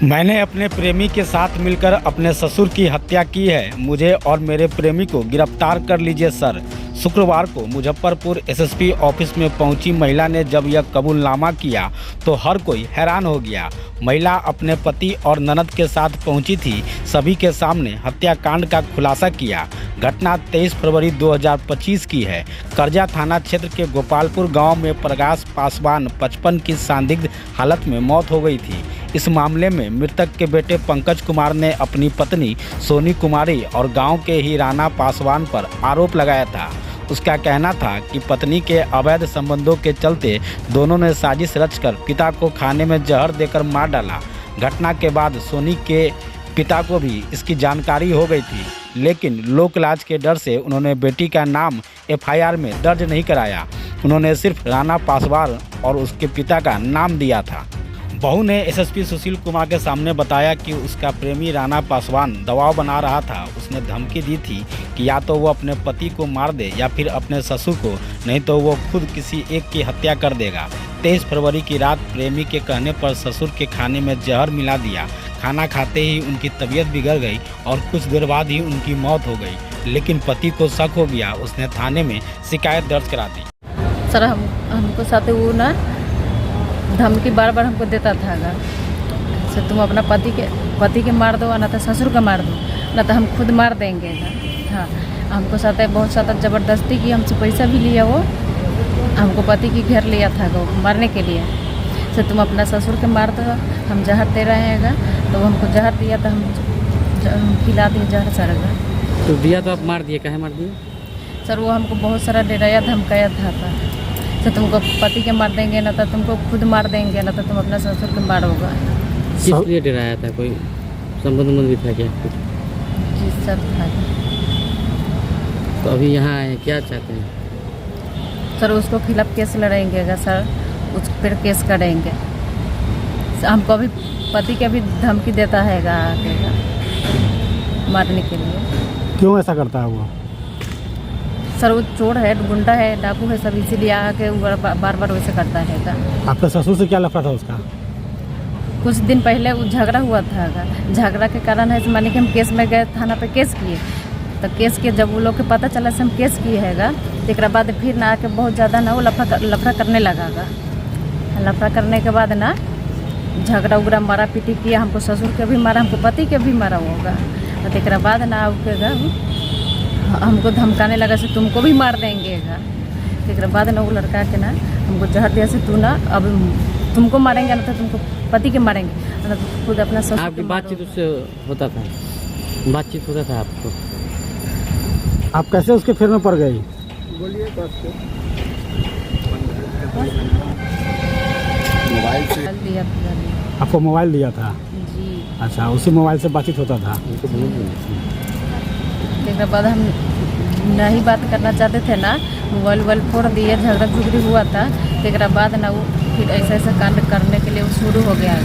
मैंने अपने प्रेमी के साथ मिलकर अपने ससुर की हत्या की है। मुझे और मेरे प्रेमी को गिरफ्तार कर लीजिए सर। शुक्रवार को मुजफ्फरपुर एसएसपी ऑफिस में पहुंची महिला ने जब यह कबूलनामा किया तो हर कोई हैरान हो गया। महिला अपने पति और ननद के साथ पहुंची थी। सभी के सामने हत्याकांड का खुलासा किया। घटना 23 फरवरी 2025 की है। करजा थाना क्षेत्र के गोपालपुर गांव में प्रकाश पासवान 55 की संदिग्ध हालत में मौत हो गई थी। इस मामले में मृतक के बेटे पंकज कुमार ने अपनी पत्नी सोनी कुमारी और गांव के ही राणा पासवान पर आरोप लगाया था। उसका कहना था कि पत्नी के अवैध संबंधों के चलते दोनों ने साजिश रचकर पिता को खाने में जहर देकर मार डाला। घटना के बाद सोनी के पिता को भी इसकी जानकारी हो गई थी, लेकिन लोक लाज के डर से उन्होंने बेटी का नाम एफआईआर में दर्ज नहीं कराया। उन्होंने सिर्फ राणा पासवान और उसके पिता का नाम दिया था। बहू ने एसएसपी सुशील कुमार के सामने बताया कि उसका प्रेमी राणा पासवान दबाव बना रहा था। उसने धमकी दी थी कि या तो वो अपने पति को मार दे या फिर अपने ससुर को, नहीं तो वो खुद किसी एक की हत्या कर देगा। 23 फरवरी की रात प्रेमी के कहने पर ससुर के खाने में जहर मिला दिया। खाना खाते ही उनकी तबीयत बिगड़ गई और कुछ देर बाद ही उनकी मौत हो गई, लेकिन पति को शक हो गया। उसने थाने में शिकायत दर्ज करा दी। सर हमको साथ वो ना धमकी बार बार हमको देता था सर, तुम अपना पति के मार दो, ना तो ससुर का मार दो, ना तो हम खुद मार देंगे। हाँ, हमको साथ बहुत ज़्यादा ज़बरदस्ती की, हमसे पैसा भी लिया। वो हमको पति की घर लिया था वो मारने के लिए। सर तुम अपना ससुर के मार दो, हम जहर दे रहे हैं। तो वो हमको जहर दिया था, हम खिला दिए जहर सर। तो दिया तो आप मार दिए, काहे मार दिए? सर वो हमको बहुत सारा डराया धमकाया था सर, तुमको पति के मार देंगे, ना तो तुमको खुद मार देंगे, ना तो तुम अपना ससुर के मारोगे। किस लिए डराया था? कोई संबंध भी था क्या? जी सब था। तो अभी यहाँ आए, क्या चाहते हैं? सर उसको खिलाफ केस लड़ेंगे सर, उस पर केस करेंगे। हमको अभी पति के भी धमकी देता है मारने के लिए। क्यों ऐसा करता है वो? सर वो चोर है, गुंडा है, डाकू है, सब इसीलिए आके बार बार वैसे करता है। आपके ससुर से क्या लफड़ा था उसका? कुछ दिन पहले वो झगड़ा हुआ था। झगड़ा के कारण है माने कि हम केस में गए, थाना पे केस किए। तो केस के जब वो लोग के पता चला से हम केस किए हैगा, तो एक बाद फिर ना आके बहुत ज़्यादा ना वो लफड़ा करने लगा। लफड़ा करने के बाद ना झगड़ा उगड़ा मारा पीटी किया। हमको ससुर के भी मारा, हमको पति के भी मारा होगा। तो एक बाद ना आकेगा हमको धमकाने लगा से तुमको भी मार देंगे। एक बाद ना वो लड़का के ना हमको जहर दिया से तू ना अब तुमको मारेंगे, ना तो तुमको पति के मारेंगे, ना तो खुद अपना ससुर। आपकी बातचीत उससे होता था? बातचीत होता था आपको? आप कैसे उसके फेर में पड़ गई? बोलिए मोबाइल से दिया था। आपको मोबाइल दिया था? जी। अच्छा, उसी मोबाइल से बातचीत होता था? एक बाद हम नहीं बात करना चाहते थे ना, मोबाइल फोड़ दिए, झगड़ा झुगड़ी हुआ था। तो एक बाद ना वो फिर ऐसा कांड करने के लिए वो शुरू हो गया।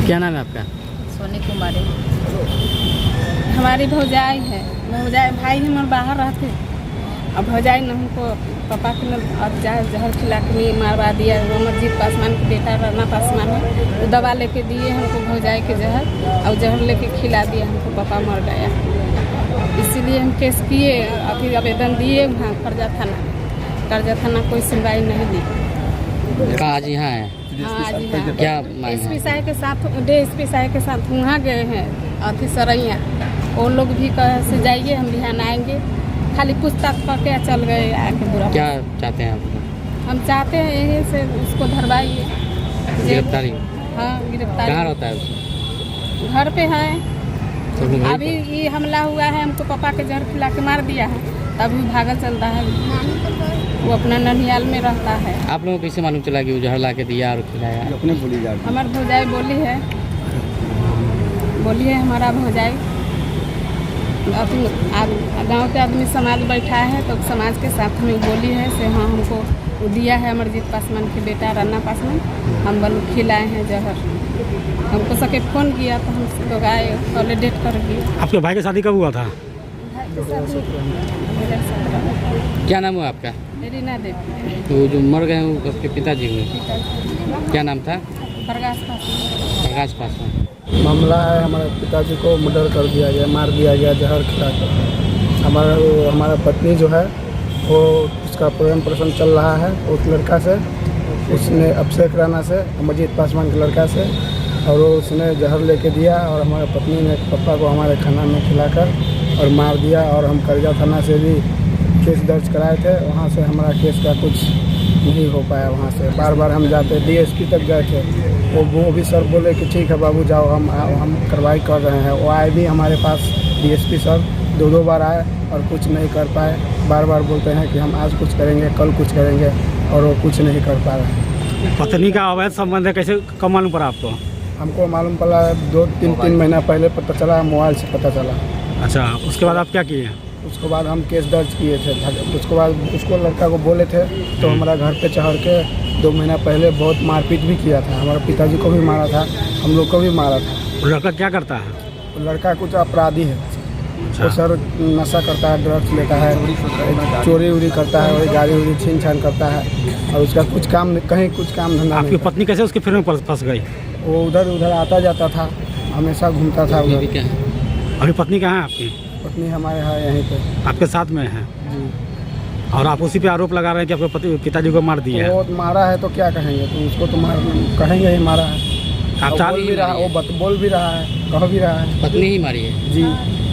क्या नाम है आपका? सोनी कुमारी। हमारी भौजाई है, भौजाई भाई हम बाहर रहते। अब भौजाई ने हमको पापा के अब जहर खिला के मारवा दिया। अमरजीत पासवान के बेटा राणा पासवान है, वो दवा लेके दिए हमको भौजाई के जहर, और जहर लेके खिला दिया हमको, पापा मर गया। इसीलिए हम केस किए, अभी आवेदन दिए वहाँ करजा थाना कोई सुनवाई नहीं दी। आज यहाँ है? हाँ आज यहाँ क्या एसपी साहब के साथ, डीएसपी साहब के साथ वहाँ गए हैं अथी सरैया। वो लोग भी कहे से जाइए, हम बिहान आएंगे। खाली पूछताछ करके चल गए आके बुरा। क्या चाहते हैं आप? हम चाहते हैं यही से उसको धरवाइए, गिरफ्तारी। हाँ गिरफ्तारी। कहाँ रहता है उसको? घर पे है। तो अभी ये हमला हुआ है, हमको पापा के जहर खिला के मार दिया है, तभी भागा चलता है। वो अपना ननिहाल में रहता है। आप लोगों को कैसे मालूम चला कि वो जहर ला के दिया और खिलाया? हमारे भौजाई बोली है हमारा भौजाई। गांव के आदमी समाज बैठा है, तो समाज के साथ में बोली है से हाँ हमको दिया है अमरजीत पासवान के बेटा राणा पासवान, हम बल खिलाए हैं जहर। हमको सके फ़ोन किया तो हम लोग आए, कॉल डेट कर दिए। आपके भाई की शादी कब हुआ था? क्या नाम हुआ आपका? रीना देवी। तो जो मर गए हैं वो आपके पिताजी हुए, क्या नाम था? प्रकाश पासवान। प्रकाश पासवान। मामला है हमारे पिताजी को मर्डर कर दिया गया, मार दिया गया जहर खिलाकर। हमारा पत्नी जो है वो उसका प्रेम प्रसंग चल रहा है उस लड़का से, उसने अभिषेक राणा से, अमरजीत पासवान के लड़का से, और वो उसने जहर लेके दिया और हमारे पत्नी ने पापा को हमारे खाना में खिलाकर और मार दिया। और हम करजा थाना से भी केस दर्ज कराए थे, वहाँ से हमारा केस का कुछ नहीं हो पाया। वहाँ से बार बार हम जाते डीएसपी तक गए थे, वो भी सर बोले कि ठीक है बाबू जाओ, हम कार्रवाई कर रहे हैं। वो आए भी हमारे पास डीएसपी सर दो बार आए और कुछ नहीं कर पाए। बार बार बोलते हैं कि हम आज कुछ करेंगे, कल कुछ करेंगे, और वो कुछ नहीं कर पा रहे हैं। पत्नी का अवैध संबंध है, कैसे कब मालूम पड़ा आपको? हमको मालूम पड़ा 2-3 महीना पहले पता चला, मोबाइल से पता चला। अच्छा, उसके बाद आप क्या किए? उसके बाद हम केस दर्ज किए थे। उसके बाद उसको लड़का को बोले थे तो हमारा घर पे चढ़ के 2 महीना पहले बहुत मारपीट भी किया था। हमारे पिताजी को भी मारा था, हम लोग को भी मारा था। वो लड़का क्या करता है? वो लड़का कुछ अपराधी है। अच्छा। वो सर नशा करता है, ड्रग्स लेता है, चोरी उरी करता है, वही गाड़ी उड़ी छीन छान करता है, और उसका कुछ काम कहीं कुछ काम धंधा आपकी नहीं। पत्नी कैसे उसके फिर में फंस गई? वो उधर आता जाता था, हमेशा घूमता था अभी उधर। क्या है? अभी पत्नी कहाँ है आपकी? पत्नी हमारे है यहीं पे आपके साथ में है, जी। और आप उसी पे आरोप लगा रहे हैं कि आपके पिताजी को मार दिया है। वो मारा है तो क्या कहेंगे, तो उसको तो कहेंगे ही मारा है। आप और चार बोल भी रहा, वो बोल भी रहा है, कह भी रहा है। पत्नी ही मारी है जी,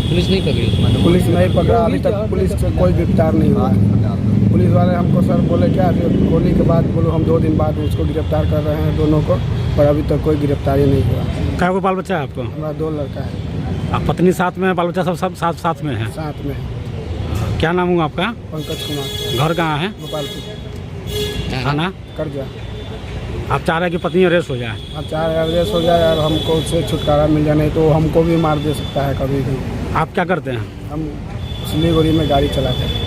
पुलिस नहीं पकड़ी उसको? पुलिस नहीं पकड़ा अभी तक, पुलिस से कोई गिरफ्तार नहीं हुआ है। पुलिस वाले हमको सर बोले क्या होली के बाद बोलो हम 2 दिन बाद उसको गिरफ्तार कर रहे हैं दोनों को, पर अभी तक कोई गिरफ्तारी नहीं हुआ। क्या को बाल बच्चा है आपको? हमारा 2 लड़का है, आप पत्नी साथ में है, बाल बच्चा सब साथ में है? साथ में है। क्या नाम हुआ आपका? पंकज कुमार, घर कहाँ है? गोपालपुर, थाना? कर्जा। आप चाह रहे हैं कि पत्नी अरेस्ट हो जाए? अब 4 अरेस्ट हो जाए और हमको उससे छुटकारा मिल जाए, नहीं तो हमको भी मार दे सकता है कभी भी। आप क्या करते हैं? हम सिलीगुड़ी में गाड़ी चलाते हैं।